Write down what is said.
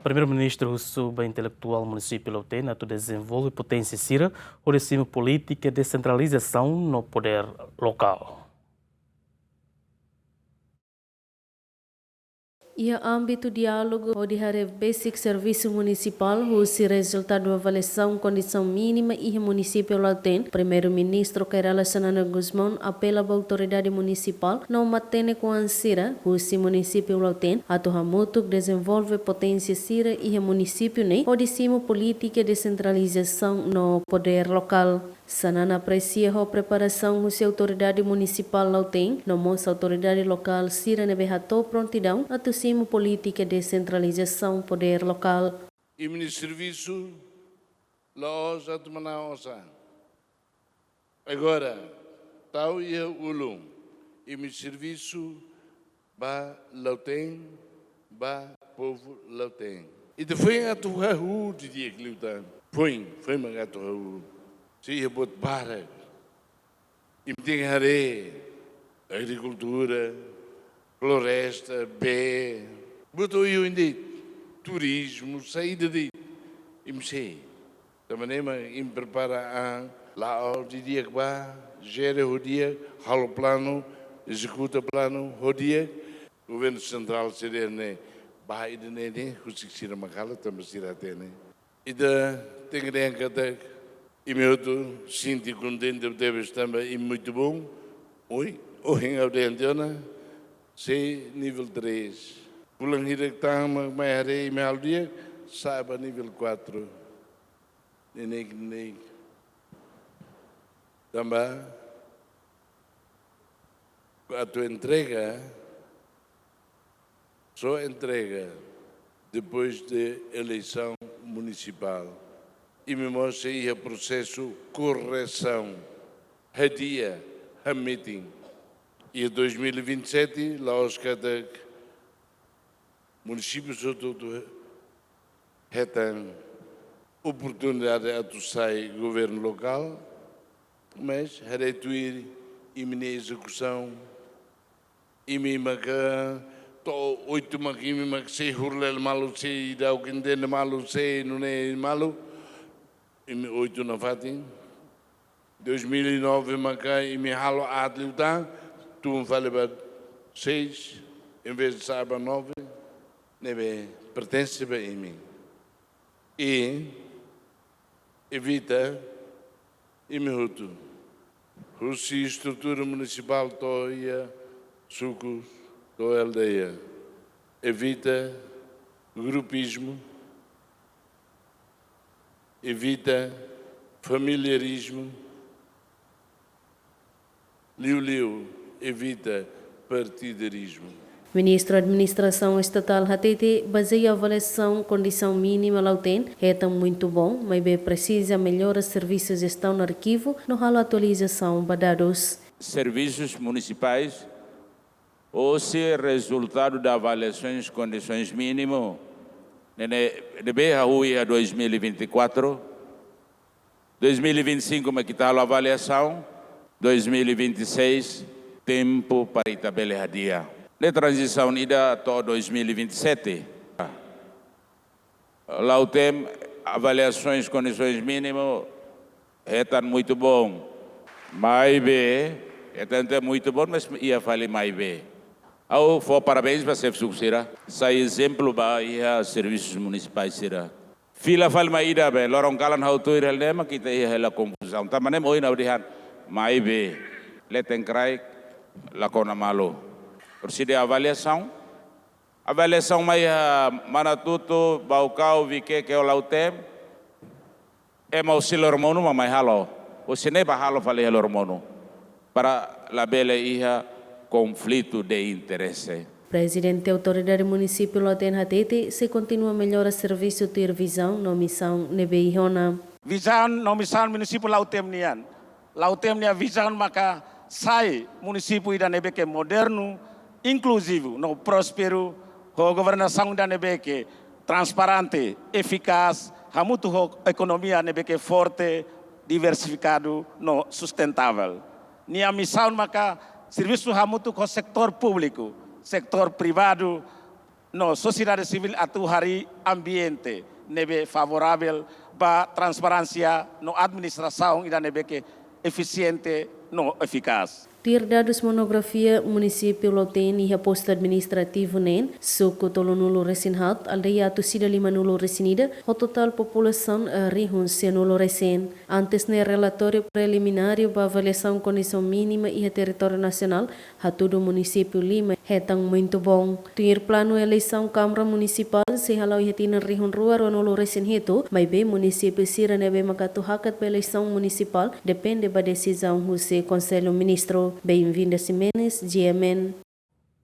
Primeiro-Ministro suba intelectual município Lautém, na desenvolve potência Cira, o regime política de descentralização no poder local. E a âmbito diálogo onde a Basic Serviço Municipal, o resultado da avaliação condição mínima e o município Lautém, Primeiro-Ministro Kerala Sanana Guzmão apela à autoridade municipal não mantém com a Cira, o município Lautém, a Tohamutu desenvolve potência Cira e o município nem o decimo política de descentralização no poder local. Sanana aprecia a preparação da autoridade municipal Lautém, no mostra a autoridade local Cira nebehatou prontidão a decimo política de descentralização poder local. E o serviço lá já tomanaosa. Agora, tal e ulum. E o serviço ba Lautém, ba povo Lautém. E depois a tua rua de dia que lutar. Foi uma tua rua. Se ia botar para. E tem agricultura, floresta, bé. Botou eu ainda turismo, saída de. E me sei. Da maneira que me prepara a lá o dia que vai, gera o dia, rala o plano, executa o plano, o dia. O governo central seria né, vai de né, o que se chama cala, também se irá ter né. E da tem que ter e meu tu sinto contente deve também e muito bom. Oi, hoje ao dentro né, se nível 3. Pulang hidup tang mai hari mai dia, saiba nível 4. Nenek. Também a tua entrega só entrega depois da eleição municipal. E me mostra aí o processo correção, a dia, a meeting. E em 2027, lá os cada municípios todo têm oportunidade de atuar governo local, mas a retuir e minha execução e me maca to 8 maquimi mak se hurlel malu se dau kinden malu se nune malu e 8 na fatin 2009 maca e me halo atluta tu fale ba 6 em vez de saiba 9 nebe pertence a mim e evita e me hutu Rusi estrutura municipal toia sucos do aldeia evita grupismo evita familiarismo liu evita partidarismo. Ministro da Administração Estatal Hatete baseia a avaliação condição mínima Lautém é tão muito bom, mas bem precisa melhorar serviços de gestão no arquivo no halo atualização badados. Serviços municipais ou se resultado da avaliações condições mínimo de a 2024 2025 uma que tal avaliação 2026 tempo para itabelar dia de transição ida até 2027. Lá o tem avaliações condições mínimo é tão muito bom, mais bem é tanto muito bom, mas ia falar mais bem. Ao for parabéns para ser sucessira, sai exemplo para serviços municipais será. Fila fal mais ida bem, lorong kalan hau tu irel nema kita ia la confusão. Também nem oi na urihan mais bem, letem crai la kona malo. Procede a avaliação mais manatuto, baucau, vique que o lautem, é mau silormono, mas halo. Você nem vai halo falar silormono para a bela ia conflito de interesse. Presidente da Autoridade Municipal Lautém Hatete se continua a melhorar serviço de revisão na missão Nebeihona. Visão na missão Municipal Lautém nian. Lautém nia visão maka sai município ida nebe que moderno, inclusivo, no próspero, a governação da nebe que transparente, eficaz, a muito economia nebe que forte, diversificado, no sustentável. Nia missão maka serviço a muito com o setor público, setor privado, no sociedade civil atu hari ambiente nebe favorável para transparência no administração e da nebe que eficiente no eficaz. Ter dados monografia município Lauten e posto administrativo NEN, suco tolonulo resinhat, aldeia tu sida lima nulo resinida, o total população rihun se nulo recém. Antes ne relatório preliminário para avaliação condição mínima e território nacional, hatu do município Lima, hetang muito bom. Ter plano eleição Câmara Municipal, se halau hetina rihun ruar o nulo recém hito, mas bem município sira nebe makatu hakat para eleição municipal, depende da decisão do Conselho Ministro. Bem-vinda Simenes, GMN.